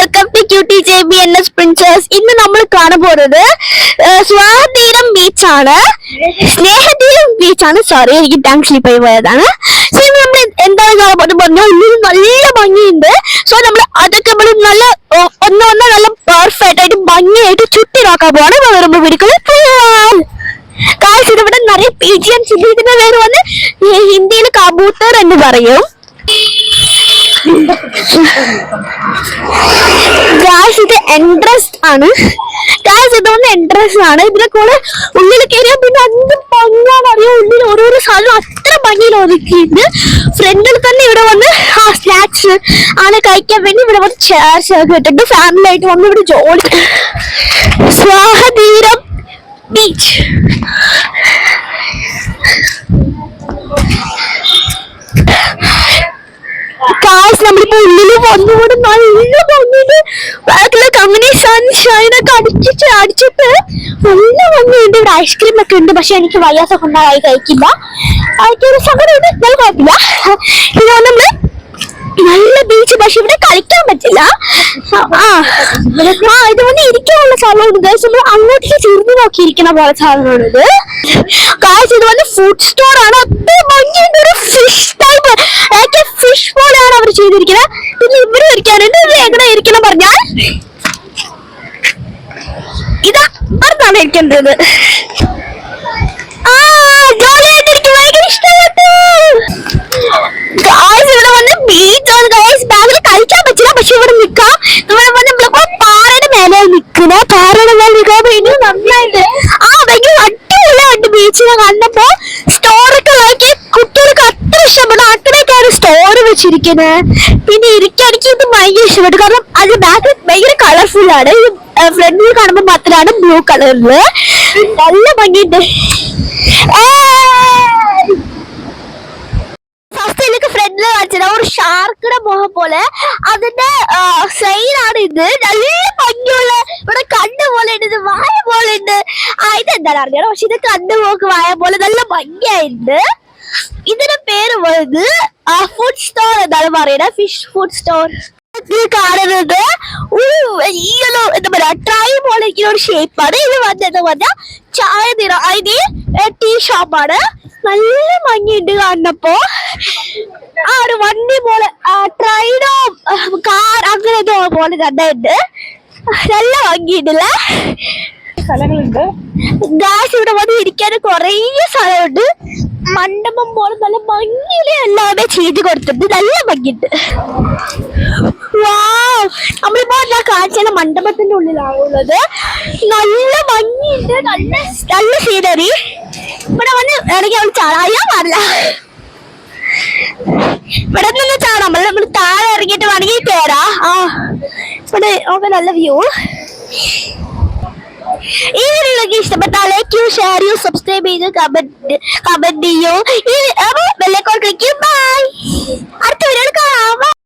Welcome to cutie JBNS princess. ഇന്ന് നമ്മൾ കാണാൻ പോകുന്നത് സ്വാതീരം ബീച്ചാണ്, സ്നേഹതീരം ബീച്ചാണ്. സോറി, എനിക്ക് ടാങ്ക് സ്ലിപ്പായി പോയതാണ്. സോ ഇന്ന് നമ്മൾ എന്താണ് കാണാൻ പറഞ്ഞാൽ ഉള്ളിൽ നല്ല ഭംഗിയുണ്ട്. സോ നമ്മൾ അതൊക്കെ നമ്മൾ നല്ല നല്ല പെർഫെക്റ്റ് ആയിട്ട് ഭംഗിയായിട്ട് ചുറ്റി നോക്കാൻ പോവാണ്. വരുമ്പോൾ വീടുകളിൽ കാശ് ഇവിടെ നിറയെ പിജിയൻസ്. ഇതിന്റെ പേര് വന്ന് ഹിന്ദിയിൽ കബൂത്തർ എന്ന് പറയും. ഗായ്സ് ഇത് എൻട്രൻസ് ആണ്. ഗായ്സ് ഇതൊന്ന് എൻട്രൻസ് ആണ്. ഇതിനെ കൂടെ ഉള്ളിൽ കയറിയാൽ പിന്നെ എന്ത് ഭംഗിയാണ് അറിയാം. ഉള്ളിൽ ഓരോരോ സാധനം അത്ര ഭംഗിയിൽ ഒതുക്കിയിട്ട് ഫ്രണ്ടിൽ തന്നെ ഇവിടെ വന്ന് സ്നാക്സ് ആണ് കഴിക്കാൻ വേണ്ടി ഇവിടെ വന്ന് ചെയർസ് ഒക്കെ ഇട്ടിട്ട് ഫാമിലി ആയിട്ട് വന്ന് ഇവിടെ ജോലി. സ്വാതീരം ബീച്ച്. കാശ് നമ്മളിപ്പോ ഉള്ളില് വന്നുകൊണ്ട് നല്ല ഭംഗിയുണ്ട്. ബാക്കിലെ കമ്പനി സൺഷൈൻ ഒക്കെ അടിച്ചിട്ട് നല്ല ഭംഗിയുണ്ട്. ഇവിടെ ഐസ്ക്രീം ഒക്കെ ഉണ്ട്. പക്ഷെ എനിക്ക് വയ്യാത്ത കൊണ്ടായി കഴിക്കില്ല. കഴിക്കൊരു സങ്കടം ഉണ്ട്. നല്ല കുഴപ്പമില്ല. പിന്നെ നമ്മള് നല്ല ബീച്ച്. പക്ഷെ ഇവിടെ കളിക്കാൻ പറ്റില്ല. ഇത് വന്ന് ഇരിക്കാനുള്ള സ്ഥലമുണ്ട്. നമ്മൾ അങ്ങോട്ടേക്ക് തിരിഞ്ഞു നോക്കിയിരിക്കുന്ന പോലെ സാധനമാണിത്. കാശ് ഇത് വന്ന് ഫുഡ് സ്റ്റോർ ആണ്. അത്ര ഭംഗിയുണ്ട്. ഒരു ഫിഷ് ടൈപ്പ് ഫിഷ് പോലെയാണ് അവർ ചെയ്തിരിക്കുന്നത്. പിന്നെ ഇവിടെ ഇരിക്കാനുണ്ട്. ഇത് എങ്ങനെ ഇരിക്കണം പറഞ്ഞാൽ ഇതാ അടുത്താണ് ഇരിക്കേണ്ടത്. ജോലിയായിട്ടിരിക്കും. ഭയങ്കര ഇഷ്ടപ്പെട്ടു. ഇവിടെ വന്ന് ബീച്ചാണ്. ബാഗിൽ കഴിക്കാൻ പറ്റില്ല. പക്ഷെ ഇവിടെ നിൽക്കാം. ഇവിടെ വന്ന് നമ്മളിപ്പോ പാറയുടെ മേലെ നിൽക്കുന്നത്. പാറയുടെ മേലെ നിൽക്കാൻ വേണ്ടി നന്നായിട്ട് ഭയങ്കര അടിപൊളിയായിട്ട് ബീച്ചിനെ കണ്ടപ്പോ സ്റ്റോറൊക്കെ നോക്കി കുട്ടികൾക്ക് അത്ര ഇഷ്ടപ്പെട്ടു. അക്കടൊക്കെയാണ് സ്റ്റോർ വെച്ചിരിക്കുന്നത്. പിന്നെ ഇരിക്കാണെങ്കിൽ ഇത് ഭയങ്കര ഇഷ്ടപ്പെട്ടു. കാരണം അത് ബാക്ക് ഭയങ്കര കളർഫുൾ ആണ്. ഫ്രണ്ടിൽ കാണുമ്പോൾ മാത്രമാണ് ബ്ലൂ കളറില്. നല്ല ഭംഗിയുണ്ട്. ഫ്രണ്ടില് കാണിച്ചത് ഒരു ഷാർക്കിന്റെ മുഖം പോലെ. അതിന്റെ സൈഡാണ് ഇത്. നല്ല ഭംഗിയുള്ള ഇവിടെ കണ്ണ് പോലെ ഉണ്ട്. ഇത് വായ പോലെ ഉണ്ട്. ഇതെന്താണ് അറിഞ്ഞത്. പക്ഷെ ഇത് കണ്ണ് പോക്ക് വായ പോലെ നല്ല ഭംഗിയായിട്ടുണ്ട്. ഇതിന്റെ പേര് വന്നത് ഫുഡ് സ്റ്റോർ എന്നാണ് പറയുന്നത്. Fish food store. കാണുന്നത് ഈയൊരു എന്താ പറയാ ട്രൈ പോലെ ഇരിക്കുന്ന ഒരു ഷേപ്പാണ്. ഇത് വന്നത് പറഞ്ഞാൽ ചായ നിറം. ടീ ഷോപ്പാണ്. നല്ല ഭംഗിയുണ്ട് കാണുന്നപ്പോ. ഒരു വണ്ടി പോലെ ട്രൈനോ കാർ അങ്ങനെ പോലെ തന്നെ ഉണ്ട്. നല്ല ഭംഗിയുണ്ടല്ലേ. സ്ഥലങ്ങളുണ്ട്. ഗാസ് ഇവിടെ വന്ന് ഇരിക്കാൻ കുറേ സ്ഥലമുണ്ട്. മണ്ഡപം പോലെ നല്ല ഭംഗിയില് എല്ലാവരും ചെയ്ത് കൊടുത്തിട്ടുണ്ട്. നല്ല ഭംഗിയുണ്ട്. നമ്മളിപ്പോ ഞാൻ കാഴ്ച മണ്ഡപത്തിന്റെ ഉള്ളിലാണുള്ളത്. നല്ല ഭംഗിയുണ്ട്. നല്ല സീനറി. ഇവിടെ വന്ന് ഇടയ്ക്ക് അവൾ ചാടാൻ പാടില്ല. ഇവിടെ നിന്ന് ചാടാം. നമ്മൾ താഴെ ഇറങ്ങിയിട്ട് വേണമെങ്കിൽ കയറാ. ഇവിടെ ഒക്കെ നല്ല വ്യൂ. ഈ വീഡിയോ നിങ്ങൾക്ക് ഇഷ്ടപ്പെട്ടാൽ ലൈക്ക് ചെയ്യൂ, ഷെയർ ചെയ്യൂ, സബ്സ്ക്രൈബ് ചെയ്ത് കമന്റ് ചെയ്യൂ. ഈ ബെല്ലൈക്കൺ ക്ലിക്ക് ചെയ്യൂ. ബൈ. അടുത്ത വീഡിയോയിൽ കാണാം.